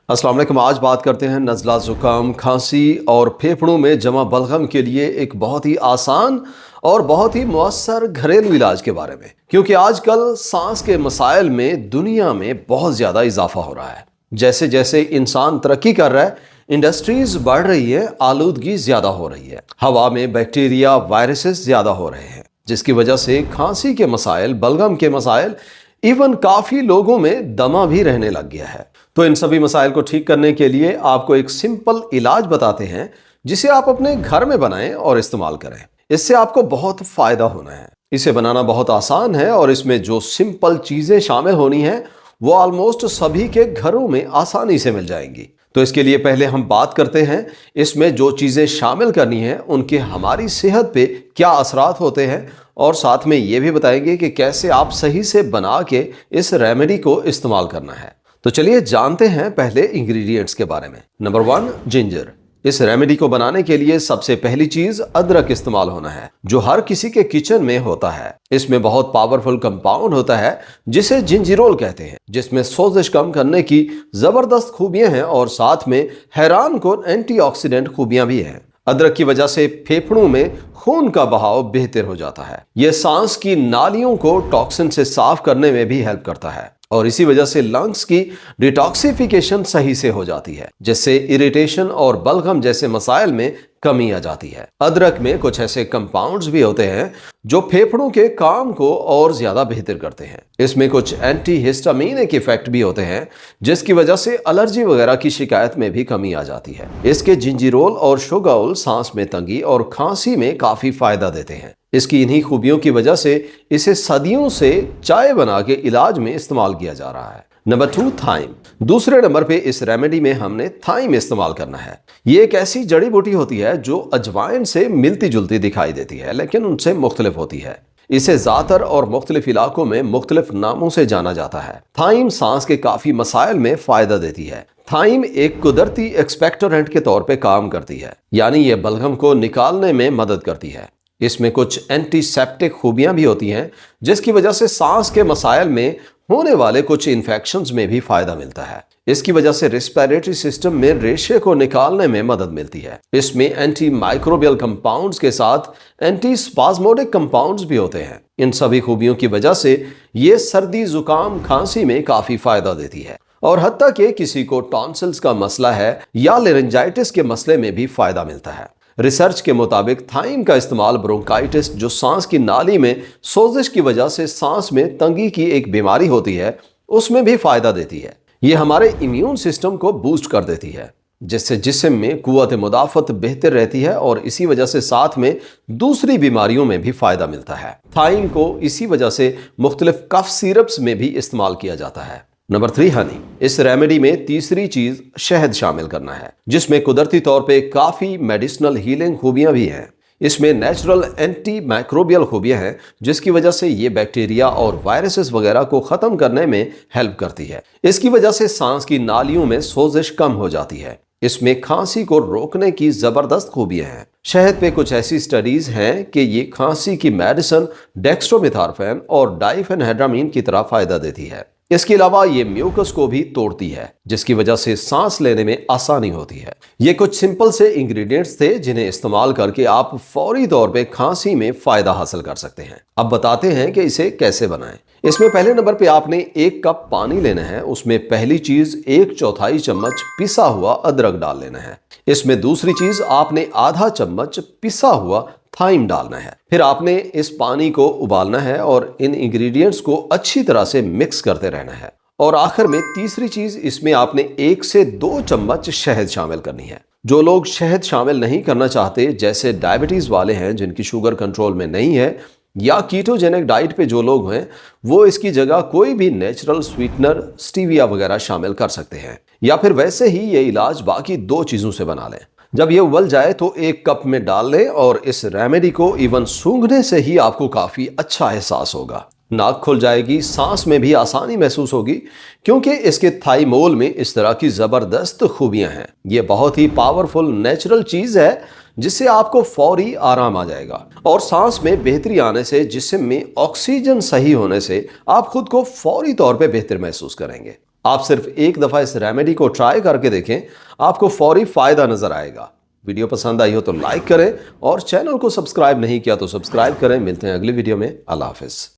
अस्सलाम वालेकुम। आज बात करते हैं नज़ला, ज़ुकाम, खांसी और फेफड़ों में जमा बलगम के लिए एक बहुत ही आसान और बहुत ही मौसर घरेलू इलाज के बारे में। क्योंकि आजकल सांस के मसाइल में दुनिया में बहुत ज़्यादा इजाफा हो रहा है। जैसे जैसे इंसान तरक्की कर रहा है, इंडस्ट्रीज बढ़ रही है, आलूदगी ज़्यादा हो रही है, हवा में बैक्टीरिया, वायरसेस ज़्यादा हो रहे हैं, जिसकी वजह से खांसी के मसाइल, बलगम के मसाइल, इवन काफ़ी लोगों में दमा भी रहने लग गया है। तो इन सभी मसाइल को ठीक करने के लिए आपको एक सिंपल इलाज बताते हैं, जिसे आप अपने घर में बनाएं और इस्तेमाल करें। इससे आपको बहुत फायदा होना है। इसे बनाना बहुत आसान है और इसमें जो सिंपल चीजें शामिल होनी है वो ऑलमोस्ट सभी के घरों में आसानी से मिल जाएंगी। तो इसके लिए पहले हम बात करते हैं इसमें जो चीजें शामिल करनी है उनके हमारी सेहत पे क्या असरात होते हैं, और साथ में ये भी बताएंगे कि कैसे आप सही से बना के इस रेमेडी को इस्तेमाल करना है। तो चलिए जानते हैं पहले इंग्रेडिएंट्स के बारे में। Number 1, ginger. इस रेमेडी को बनाने के लिए सबसे पहली चीज अदरक इस्तेमाल होना है, जो हर किसी के किचन में होता है। इसमें बहुत पावरफुल कंपाउंड होता है जिसे जिंजिरोल कहते हैं, जिसमें सोजिश कम करने की जबरदस्त खूबियां हैं और साथ में हैरान कौन एंटीऑक्सीडेंट खूबियां भी हैं। अदरक की वजह से फेफड़ों में खून का बहाव बेहतर हो जाता है। यह सांस की नालियों को टॉक्सिन से साफ करने में भी हेल्प करता है और इसी वजह से लंग्स की डिटॉक्सिफिकेशन सही से हो जाती है, जिससे इरिटेशन और बलगम जैसे मसाइल में कमी आ जाती है। अदरक में कुछ ऐसे कंपाउंड्स भी होते हैं जो फेफड़ों के काम को और ज्यादा बेहतर करते हैं। इसमें कुछ एंटी हिस्टामिनिक इफेक्ट भी होते हैं, जिसकी वजह से एलर्जी वगैरह की शिकायत में भी कमी आ जाती है। इसके जिंजिरोल और शुगरल सांस में तंगी और खांसी में काफी फायदा देते हैं। इसकी इन्हीं खूबियों की वजह से इसे सदियों से चाय बना के इलाज में इस्तेमाल किया जा रहा है। Number 2, thyme. दूसरे नंबर पे इस रेमेडी में हमने थाइम इस्तेमाल करना है। ये एक ऐसी जड़ी बूटी होती है जो अजवाइन से मिलती जुलती दिखाई देती है, लेकिन उनसे मुख्तलिफ होती है। इसे ज़ातर और मुख्तलिफ इलाकों में मुख्तलिफ नामों से जाना जाता है। थाइम सांस के काफ़ी मसाइल में फ़ायदा देती है। थाइम एक कुदरती एक्सपेक्टोरेंट के तौर पे काम करती है, यानी ये बलगम को निकालने में मदद करती है। इसमें कुछ एंटीसेप्टिक खूबियां भी होती हैं, जिसकी वजह से सांस के मसाइल में होने वाले कुछ इन्फेक्शंस में भी फायदा मिलता है। इसकी वजह से रेस्पिरेटरी सिस्टम में रेशे को निकालने में मदद मिलती है। इसमें एंटी माइक्रोबियल कंपाउंड्स के साथ एंटी स्पाज्मोडिक कंपाउंड्स भी होते हैं। इन सभी खूबियों की वजह से ये सर्दी, जुकाम, खांसी में काफी फायदा देती है और हत्ता कि किसी को टॉन्सिल्स का मसला है या लेरिंजाइटिस के मसले में भी फायदा मिलता है। रिसर्च के मुताबिक थाइम का इस्तेमाल ब्रोंकाइटिस, जो सांस की नाली में सोजिश की वजह से सांस में तंगी की एक बीमारी होती है, उसमें भी फायदा देती है। ये हमारे इम्यून सिस्टम को बूस्ट कर देती है, जिससे जिस्म में कुव्वत मुदाफ़त बेहतर रहती है और इसी वजह से साथ में दूसरी बीमारियों में भी फायदा मिलता है। थाइम को इसी वजह से मुख्तलिफ कफ सिरप्स में भी इस्तेमाल किया जाता है। नंबर 3, हनी। इस रेमेडी में तीसरी चीज शहद शामिल करना है, जिसमें कुदरती तौर पे काफी मेडिसिनल हीलिंग खूबियां भी हैं। इसमें नेचुरल एंटी माइक्रोबियल खूबियां हैं, जिसकी वजह से ये बैक्टीरिया और वायरसेस वगैरह को खत्म करने में हेल्प करती है। इसकी वजह से सांस की नालियों में सोजिश कम हो जाती है। इसमें खांसी को रोकने की जबरदस्त खूबियां हैं। शहद पे कुछ ऐसी स्टडीज हैं कि ये खांसी की मेडिसिन डेक्स्ट्रोमेथार्फेन और डाइफेनहेड्रामीन की तरह फायदा देती है। इसके अलावा ये म्यूकस को भी तोड़ती है, जिसकी वजह से सांस लेने में आसानी होती है। ये कुछ सिंपल से इंग्रेडिएंट्स थे जिन्हें इस्तेमाल करके आप फौरी तौर पे खांसी में फायदा हासिल कर सकते हैं। अब बताते हैं कि इसे कैसे बनाएं। इसमें पहले नंबर पे आपने 1 कप पानी लेना है। उसमें पहली चीज 1/4 चम्मच पिसा हुआ अदरक डाल लेना है। इसमें दूसरी चीज आपने आधा चम्मच पिसा हुआ थाइम डालना है। फिर आपने इस पानी को उबालना है और इन इंग्रेडिएंट्स को अच्छी तरह से मिक्स करते रहना है। और आखिर में तीसरी चीज, इसमें आपने 1 से 2 चम्मच शहद शामिल करनी है। जो लोग शहद शामिल नहीं करना चाहते, जैसे डायबिटीज वाले हैं जिनकी शुगर कंट्रोल में नहीं है, या कीटोजेनिक डाइट पे जो लोग हैं, वो इसकी जगह कोई भी नेचुरल स्वीटनर, स्टीविया वगैरह शामिल कर सकते हैं। या फिर वैसे ही ये इलाज बाकी 2 चीजों से बना लें। जब ये उबल जाए तो 1 कप में डाल लें और इस रेमेडी को इवन सूंघने से ही आपको काफी अच्छा एहसास होगा। नाक खुल जाएगी, सांस में भी आसानी महसूस होगी, क्योंकि इसके थाइमोल में इस तरह की जबरदस्त खूबियां हैं। ये बहुत ही पावरफुल नेचुरल चीज है, जिससे आपको फौरी आराम आ जाएगा और सांस में बेहतरी आने से, जिस्म में ऑक्सीजन सही होने से आप खुद को फौरी तौर पे बेहतर महसूस करेंगे। आप सिर्फ एक दफा इस रेमेडी को ट्राई करके देखें, आपको फौरी फायदा नजर आएगा। वीडियो पसंद आई हो तो लाइक करें और चैनल को सब्सक्राइब नहीं किया तो सब्सक्राइब करें। मिलते हैं अगली वीडियो में। अल्लाह हाफिज।